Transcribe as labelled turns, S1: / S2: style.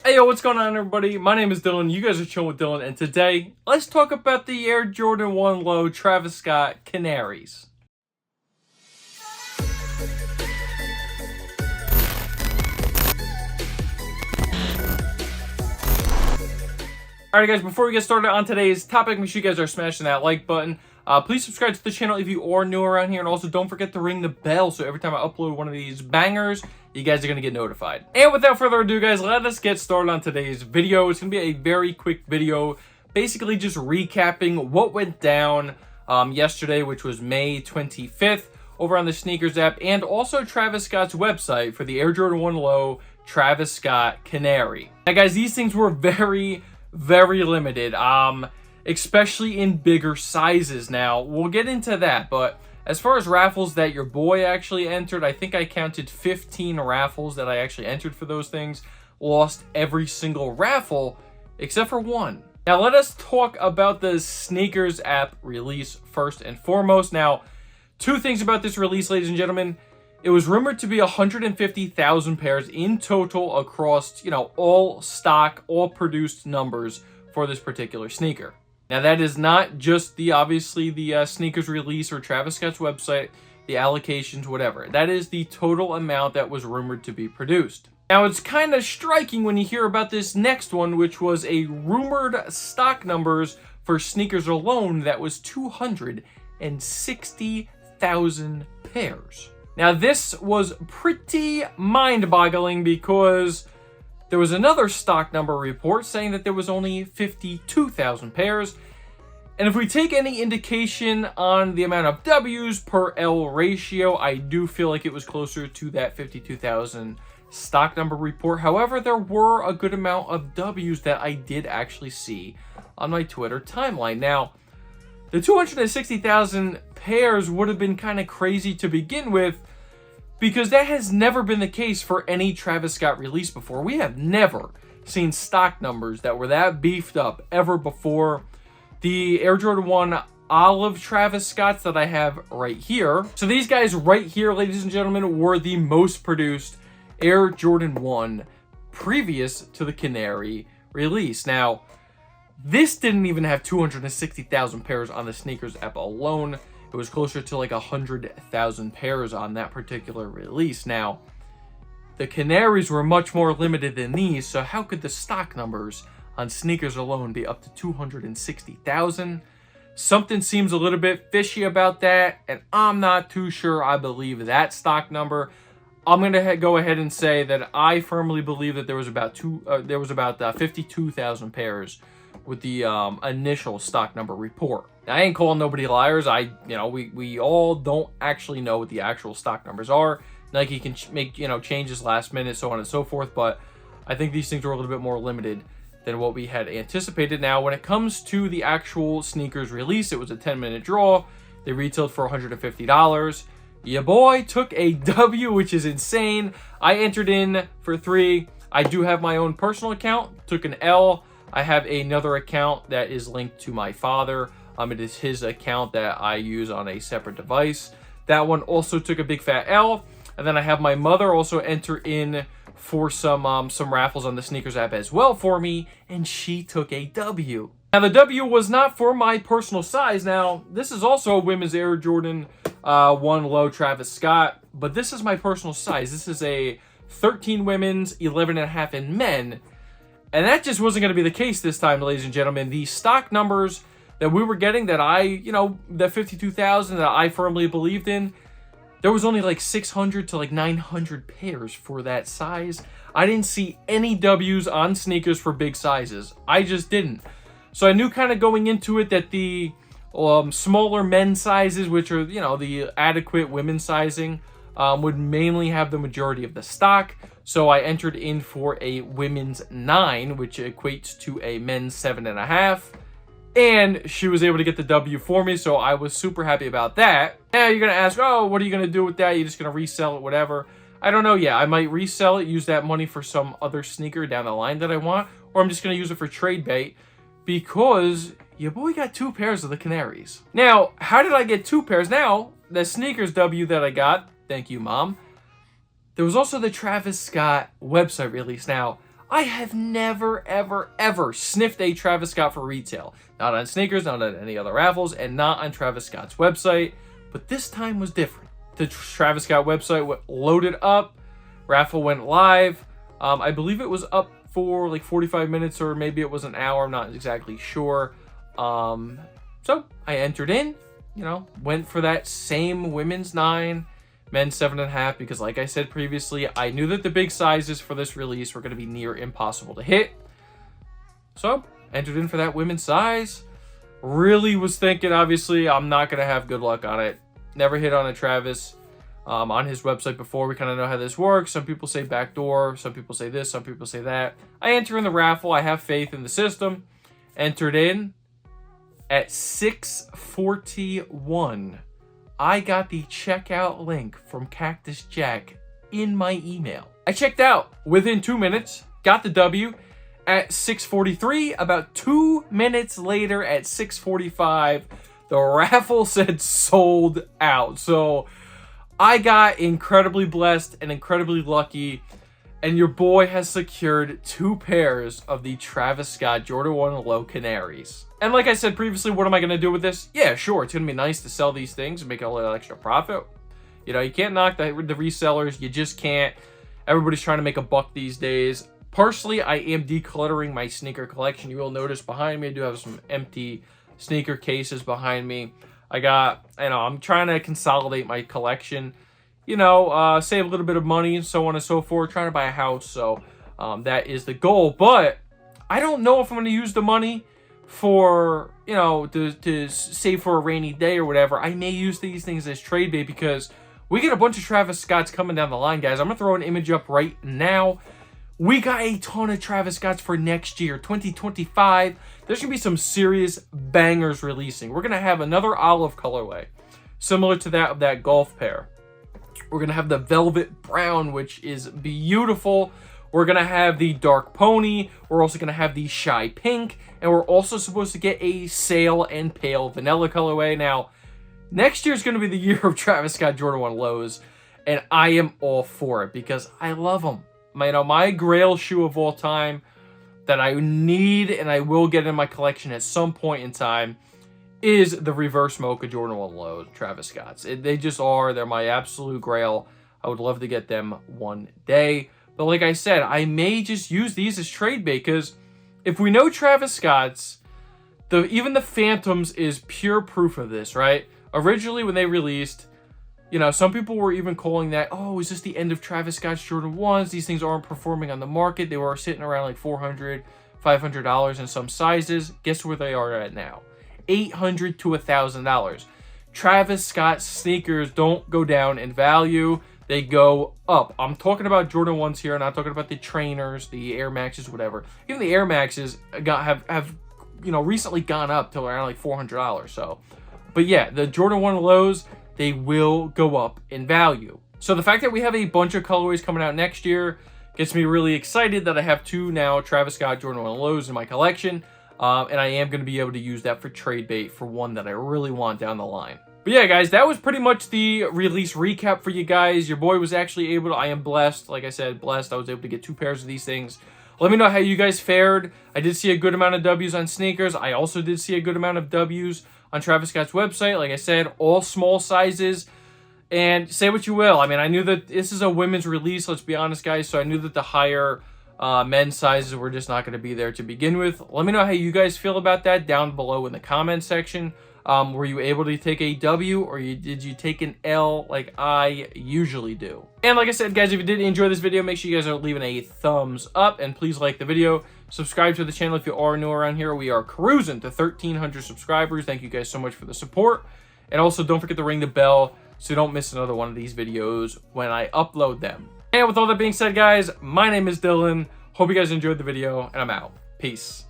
S1: Hey yo, what's going on everybody? My name is Dylan, you guys are chilling with Dylan, and today, let's talk about the Air Jordan 1 Low Travis Scott Canaries. Alright guys, before we get started on today's topic, make sure you guys are smashing that like button. Please subscribe to the channel if you are new around here, and also don't forget to ring the bell so every time I upload one of these bangers, you guys are going to get notified. And without further ado guys, let us get started on today's video. It's going to be a very quick video, basically just recapping what went down yesterday, which was May 25th, over on the Sneakers app, and also Travis Scott's website for the Air Jordan 1 Low Travis Scott Canary. Now guys, these things were very limited, especially in bigger sizes. Now we'll get into that, but as far as raffles that your boy actually entered, I think I counted 15 raffles that I actually entered for those things. Lost every single raffle except for one. Now let us talk about the Sneakers app release first and foremost. Now, two things about this release, ladies and gentlemen. It was rumored to be 150,000 pairs in total across, all stock, all produced numbers for this particular sneaker. Now, that is not just obviously the sneakers release or Travis Scott's website, the allocations, whatever. That is the total amount that was rumored to be produced. Now, it's kind of striking when you hear about this next one, which was a rumored stock numbers for sneakers alone that was 260,000 pairs. Now, this was pretty mind-boggling because there was another stock number report saying that there was only 52,000 pairs. And if we take any indication on the amount of W's per L ratio, I do feel like it was closer to that 52,000 stock number report. However, there were a good amount of W's that I did actually see on my Twitter timeline. Now, the 260,000 pairs would have been kind of crazy to begin with, because that has never been the case for any Travis Scott release before. We have never seen stock numbers that were that beefed up ever before. The Air Jordan 1 Olive Travis Scotts that I have right here. So these guys right here, ladies and gentlemen, were the most produced Air Jordan 1 previous to the Canary release. Now, this didn't even have 260,000 pairs on the Sneakers app alone. It was closer to like 100,000 pairs on that particular release. Now, the Canaries were much more limited than these, so how could the stock numbers on sneakers alone be up to 260,000? Something seems a little bit fishy about that, and I'm not too sure I believe that stock number. I'm going to go ahead and say that I firmly believe that there was about 52,000 pairs with the initial stock number report. Now, I ain't calling nobody liars. We all don't actually know what the actual stock numbers are. Nike can make, changes last minute, so on and so forth, but I think these things are a little bit more limited than what we had anticipated. Now, when it comes to the actual sneakers release, it was a 10-minute draw. They retailed for $150. Your boy took a W, which is insane. I entered in for 3. I do have my own personal account, took an L. I have another account that is linked to my father. It is his account that I use on a separate device. That one also took a big fat L. And then I have my mother also enter in for some raffles on the Sneakers app as well for me, and she took a W. Now, the W was not for my personal size. Now, this is also a women's Air Jordan 1 Low Travis Scott, but this is my personal size. This is a 13 women's, 11.5 in men. And that just wasn't going to be the case this time, ladies and gentlemen. The stock numbers that we were getting, that that 52,000 that I firmly believed in, there was only like 600 to like 900 pairs for that size. I didn't see any W's on sneakers for big sizes. I just didn't. So I knew kind of going into it that the smaller men's sizes, which are, the adequate women's sizing, would mainly have the majority of the stock. So I entered in for a women's 9, which equates to a men's 7.5. And she was able to get the W for me, so I was super happy about that. Now you're going to ask, oh, what are you going to do with that? You're just going to resell it, whatever. I don't know yet. I might resell it, use that money for some other sneaker down the line that I want, or I'm just going to use it for trade bait, because your boy got 2 pairs of the Canaries. Now, how did I get 2 pairs? Now, the sneakers W that I got, thank you, Mom, there was also the Travis Scott website release. Now, I have never, ever, ever sniffed a Travis Scott for retail. Not on sneakers, not on any other raffles, and not on Travis Scott's website. But this time was different. The Travis Scott website loaded up. Raffle went live. I believe it was up for like 45 minutes or maybe it was an hour. I'm not exactly sure. So I entered in, went for that same women's 9, men's 7.5, because like I said previously, I knew that the big sizes for this release were going to be near impossible to hit. So entered in for that women's size. Really was thinking, obviously, I'm not going to have good luck on it. Never hit on a Travis on his website before. We kind of know how this works. Some people say backdoor. Some people say this. Some people say that. I enter in the raffle. I have faith in the system. Entered in at 6:41. I got the checkout link from Cactus Jack in my email. I checked out within 2 minutes. Got the W. At 6:43, about 2 minutes later at 6:45, the raffle said sold out. So I got incredibly blessed and incredibly lucky, and your boy has secured 2 pairs of the Travis Scott Jordan 1 Low Canaries. And like I said previously, what am I going to do with this? Yeah, sure, it's going to be nice to sell these things and make a little extra profit. You can't knock the resellers. You just can't. Everybody's trying to make a buck these days. Personally, I am decluttering my sneaker collection. You will notice behind me, I do have some empty sneaker cases behind me. I'm trying to consolidate my collection, save a little bit of money and so on and so forth, trying to buy a house. So that is the goal. But I don't know if I'm going to use the money for, to save for a rainy day or whatever. I may use these things as trade bait because we get a bunch of Travis Scotts coming down the line, guys. I'm going to throw an image up right now. We got a ton of Travis Scotts for next year, 2025. There's going to be some serious bangers releasing. We're going to have another olive colorway, similar to that of that golf pair. We're going to have the velvet brown, which is beautiful. We're going to have the dark pony. We're also going to have the shy pink. And we're also supposed to get a sail and pale vanilla colorway. Now, next year is going to be the year of Travis Scott Jordan 1 lows. And I am all for it because I love them. My grail shoe of all time that I need and I will get in my collection at some point in time is the Reverse Mocha Jordan 1 Low Travis Scott's. They just are. They're my absolute grail. I would love to get them one day. But like I said, I may just use these as trade bait because if we know Travis Scott's, even the Phantoms is pure proof of this, right? Originally, when they released, some people were even calling that, oh, is this the end of Travis Scott's Jordan 1s? These things aren't performing on the market. They were sitting around like $400, $500 in some sizes. Guess where they are at now? $800 to $1,000. Travis Scott sneakers don't go down in value. They go up. I'm talking about Jordan 1s here. I'm not talking about the trainers, the Air Maxes, whatever. Even the Air Maxes have recently gone up to around like $400. So, but yeah, the Jordan 1 lows, they will go up in value. So the fact that we have a bunch of colorways coming out next year gets me really excited that I have 2 now Travis Scott Jordan 1 lows in my collection. And I am going to be able to use that for trade bait for one that I really want down the line. But yeah, guys, that was pretty much the release recap for you guys. Your boy was actually able to, I am blessed. Like I said, blessed. I was able to get 2 pairs of these things. Let me know how you guys fared. I did see a good amount of W's on sneakers. I also did see a good amount of W's on Travis Scott's website. Like I said, all small sizes. And say what you will. I mean, I knew that this is a women's release, let's be honest, guys. So I knew that the higher men's sizes were just not going to be there to begin with. Let me know how you guys feel about that down below in the comment section. Were you able to take a W or did you take an L like I usually do? And like I said, guys, if you did enjoy this video, make sure you guys are leaving a thumbs up and please like the video. Subscribe to the channel if you are new around here. We are cruising to 1,300 subscribers. Thank you guys so much for the support. And also don't forget to ring the bell so you don't miss another one of these videos when I upload them. And with all that being said, guys, my name is Dylan. Hope you guys enjoyed the video and I'm out. Peace.